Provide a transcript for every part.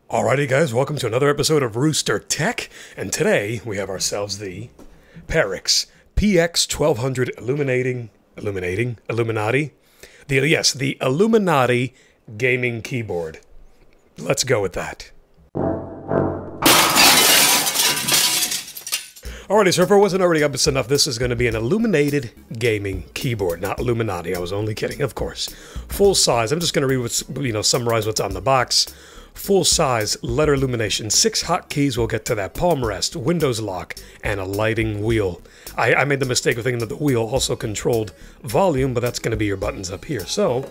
Alrighty guys, welcome to another episode of Rooster Tech, and today we have ourselves the Perixx PX-1200 Illuminati, the Illuminati gaming keyboard. Let's go with that. Alrighty, so if it wasn't already obvious enough, this is going to be an Illuminated gaming keyboard, not Illuminati. I was only kidding, of course. Full size. I'm just going to read summarize what's on the box. Full size, letter illumination, 6 hotkeys. We'll get to that. Palm rest, Windows lock, and a lighting wheel. I made the mistake of thinking that the wheel also controlled volume, but that's going to be your buttons up here. So,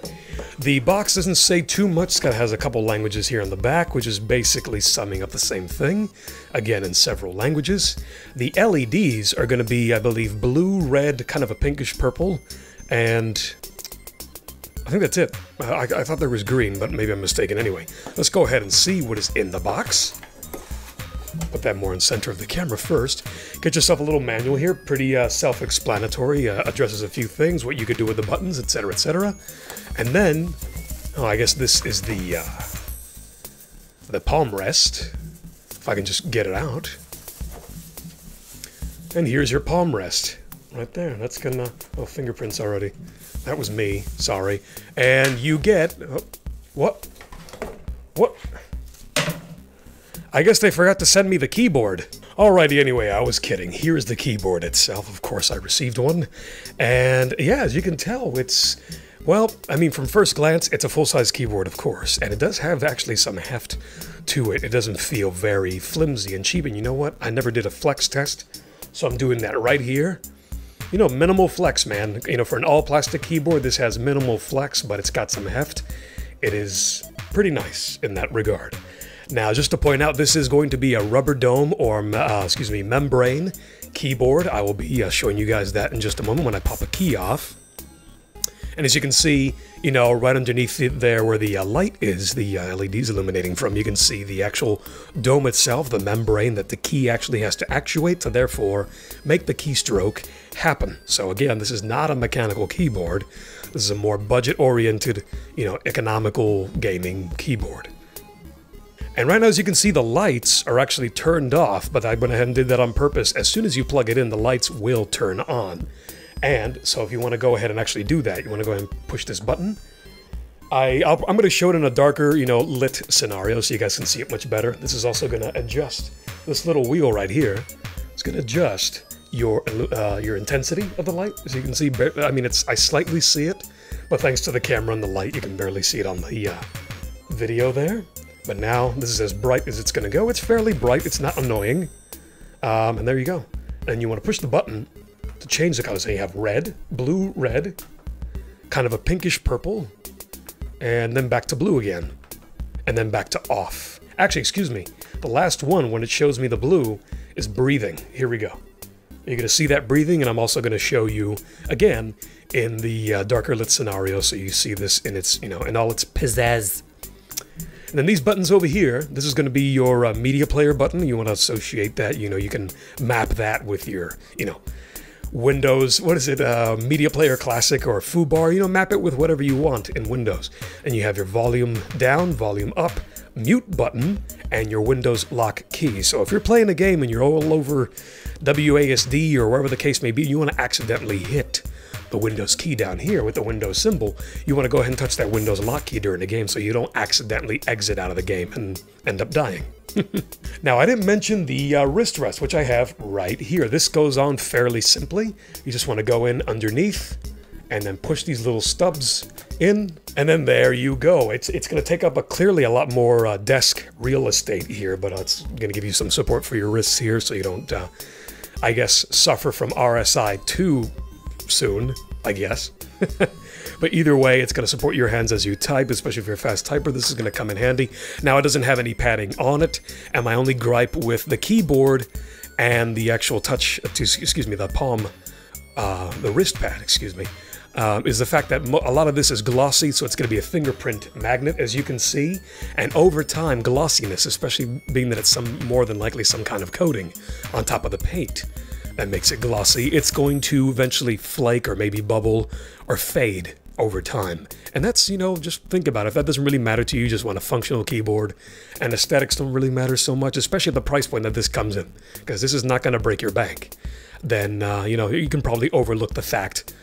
the box doesn't say too much. It has a couple languages here on the back, which is basically summing up the same thing, again in several languages. The LEDs are going to be, I believe, blue, red, kind of a pinkish purple, and I think that's it. I thought there was green, but maybe I'm mistaken. Anyway, let's go ahead and see what is in the box. Put that more in center of the camera first. Get yourself a little manual here, pretty self-explanatory, addresses a few things, what you could do with the buttons, etc., etc. And then, I guess this is the palm rest, if I can just get it out. And here's your palm rest, right there. That's gonna, oh, fingerprints already. That was me, sorry. And you get, oh, what? I guess they forgot to send me the keyboard. Alrighty, anyway, I was kidding. Here's the keyboard itself. Of course, I received one. And yeah, as you can tell, it's, well, I mean, from first glance, it's a full-size keyboard, of course. And it does have actually some heft to it. It doesn't feel very flimsy and cheap. And you know what? I never did a flex test, so I'm doing that right here. You know, minimal flex, man. You know, for an all-plastic keyboard, this has minimal flex, but it's got some heft. It is pretty nice in that regard. Now, just to point out, this is going to be a rubber dome or, membrane keyboard. I will be showing you guys that in just a moment when I pop a key off. And as you can see, you know, right underneath there where the light is, the LED's illuminating from, you can see the actual dome itself, the membrane that the key actually has to actuate to therefore make the keystroke happen. So again, this is not a mechanical keyboard. This is a more budget-oriented, you know, economical gaming keyboard. And right now, as you can see, the lights are actually turned off, but I went ahead and did that on purpose. As soon as you plug it in, the lights will turn on. And so if you want to go ahead and actually do that, you want to go ahead and push this button. I'm going to show it in a darker, you know, lit scenario so you guys can see it much better. This is also going to adjust this little wheel right here. It's going to adjust your intensity of the light. As you can see, I mean, I slightly see it, but thanks to the camera and the light, you can barely see it on the video there. But now, this is as bright as it's going to go. It's fairly bright. It's not annoying. And there you go. And you want to push the button to change the color. So you have red, blue, red, kind of a pinkish purple, and then back to blue again. And then back to off. Actually, excuse me. The last one, when it shows me the blue, is breathing. Here we go. You're going to see that breathing, and I'm also going to show you, again, in the darker lit scenario, so you see this in its, you know, in all its pizzazz. And then these buttons over here, this is going to be your media player button. You want to associate that, you know, you can map that with your, you know, Windows, what is it, Media Player Classic or FooBar, you know, map it with whatever you want in Windows. And you have your volume down, volume up, mute button, and your Windows lock key. So if you're playing a game and you're all over WASD or wherever the case may be, you want to accidentally hit the Windows key down here with the Windows symbol, you want to go ahead and touch that Windows lock key during the game so you don't accidentally exit out of the game and end up dying. Now, I didn't mention the wrist rest, which I have right here. This goes on fairly simply. You just want to go in underneath and then push these little stubs in, and then there you go. It's going to take up clearly a lot more desk real estate here, but it's going to give you some support for your wrists here so you don't, I guess, suffer from RSI too soon, I guess. But either way, it's going to support your hands as you type, especially if you're a fast typer. This is going to come in handy. Now, it doesn't have any padding on it, and my only gripe with the keyboard and the actual touch, excuse me, the palm, the wrist pad, excuse me, is the fact that a lot of this is glossy, so it's going to be a fingerprint magnet, as you can see. And over time, glossiness, especially being that it's more than likely some kind of coating on top of the paint that makes it glossy, it's going to eventually flake or maybe bubble or fade over time. And that's, you know, just think about it. If that doesn't really matter to you, you just want a functional keyboard, and aesthetics don't really matter so much, especially at the price point that this comes in, because this is not going to break your bank, then, you know, you can probably overlook the fact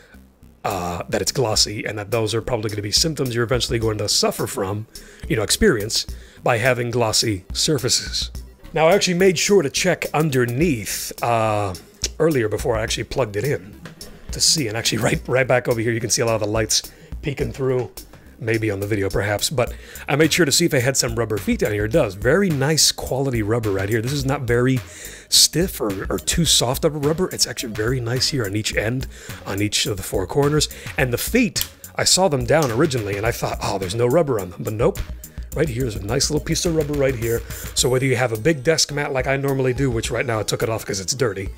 that it's glossy, and that those are probably going to be symptoms you're eventually going to suffer from, you know, experience, by having glossy surfaces. Now, I actually made sure to check underneath earlier before I actually plugged it in to see, and actually right back over here you can see a lot of the lights peeking through, maybe on the video perhaps, but I made sure to see if I had some rubber feet down here. It does. Very nice quality rubber right here. This is not very stiff or too soft of a rubber. It's actually very nice here on each end, on each of the four corners. And the feet, I saw them down originally and I thought, oh, there's no rubber on them, but nope. Right here is a nice little piece of rubber right here. So whether you have a big desk mat like I normally do, which right now I took it off because it's dirty,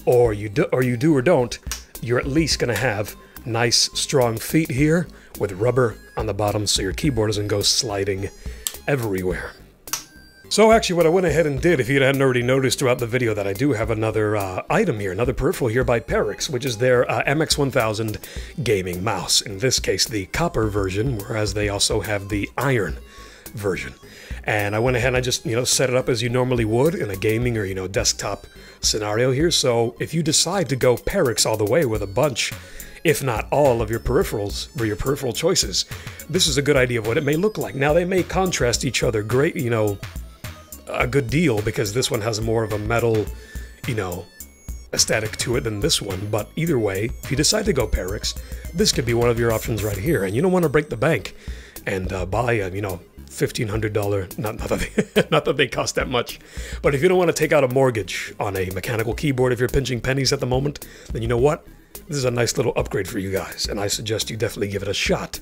or you do or don't, you're at least going to have nice strong feet here with rubber on the bottom so your keyboard doesn't go sliding everywhere. So actually what I went ahead and did, if you hadn't already noticed throughout the video, that I do have another item here, another peripheral here by Perixx, which is their MX-1000 gaming mouse. In this case, the copper version, whereas they also have the iron version. And I went ahead and I just, you know, set it up as you normally would in a gaming or, you know, desktop scenario here. So if you decide to go Perixx all the way with a bunch, if not all, of your peripherals or your peripheral choices, this is a good idea of what it may look like. Now, they may contrast each other great, you know, a good deal, because this one has more of a metal, you know, aesthetic to it than this one. But either way, if you decide to go Perixx, this could be one of your options right here. And you don't want to break the bank and buy a, you know, $1,500, not that they cost that much, but if you don't want to take out a mortgage on a mechanical keyboard, if you're pinching pennies at the moment, then you know what? This is a nice little upgrade for you guys, and I suggest you definitely give it a shot,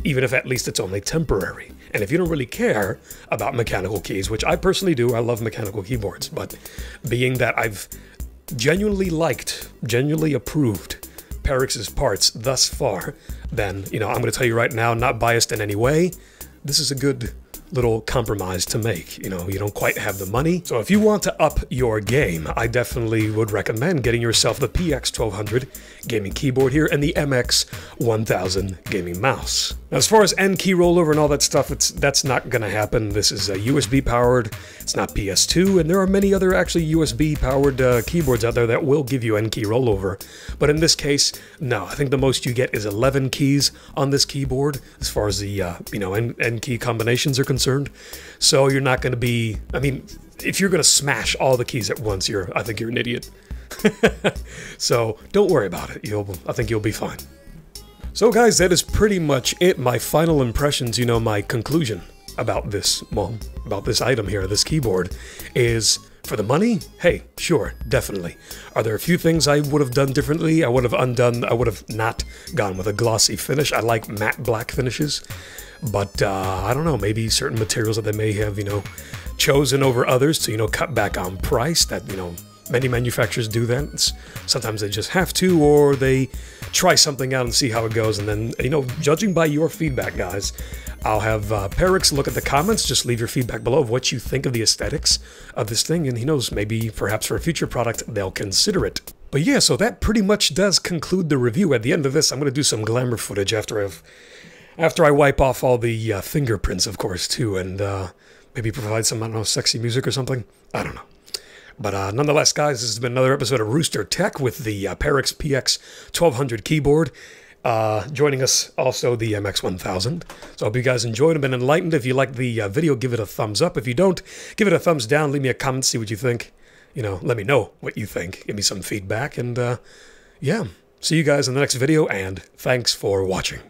even if at least it's only temporary. And if you don't really care about mechanical keys, which I personally do, I love mechanical keyboards, but being that I've genuinely approved Perixx's parts thus far, then, you know, I'm going to tell you right now, not biased in any way, this is a good little compromise to make. You know, you don't quite have the money. So if you want to up your game, I definitely would recommend getting yourself the PX-1200 gaming keyboard here and the MX-1000 gaming mouse. Now, as far as N key rollover and all that stuff, that's not going to happen. This is USB powered. It's not PS2, and there are many other actually USB powered keyboards out there that will give you N key rollover. But in this case, no. I think the most you get is 11 keys on this keyboard as far as the you know, N key combinations are concerned. So you're not going to be, I mean, if you're going to smash all the keys at once, I think you're an idiot. So don't worry about it. I think you'll be fine. So guys, that is pretty much it. My final impressions, you know, my conclusion about this, well, about this item here, this keyboard, is for the money, hey, sure, definitely. Are there a few things I would have done differently? I would have not gone with a glossy finish. I like matte black finishes, but I don't know, maybe certain materials that they may have, you know, chosen over others to, you know, cut back on price. That, you know, many manufacturers do that. Sometimes they just have to, or they try something out and see how it goes, and then, you know, judging by your feedback, guys, I'll have Perixx look at the comments. Just leave your feedback below of what you think of the aesthetics of this thing, and he knows, maybe perhaps for a future product they'll consider it. But yeah, so that pretty much does conclude the review. At the end of this, I'm going to do some glamour footage after I wipe off all the fingerprints, of course, too, and maybe provide some, I don't know, sexy music or something. I don't know. But nonetheless, guys, this has been another episode of Rooster Tech with the Perixx PX-1200 keyboard. Joining us also the MX-1000. So I hope you guys enjoyed and been enlightened. If you liked the video, give it a thumbs up. If you don't, give it a thumbs down. Leave me a comment, see what you think. You know, let me know what you think. Give me some feedback. And yeah, see you guys in the next video, and thanks for watching.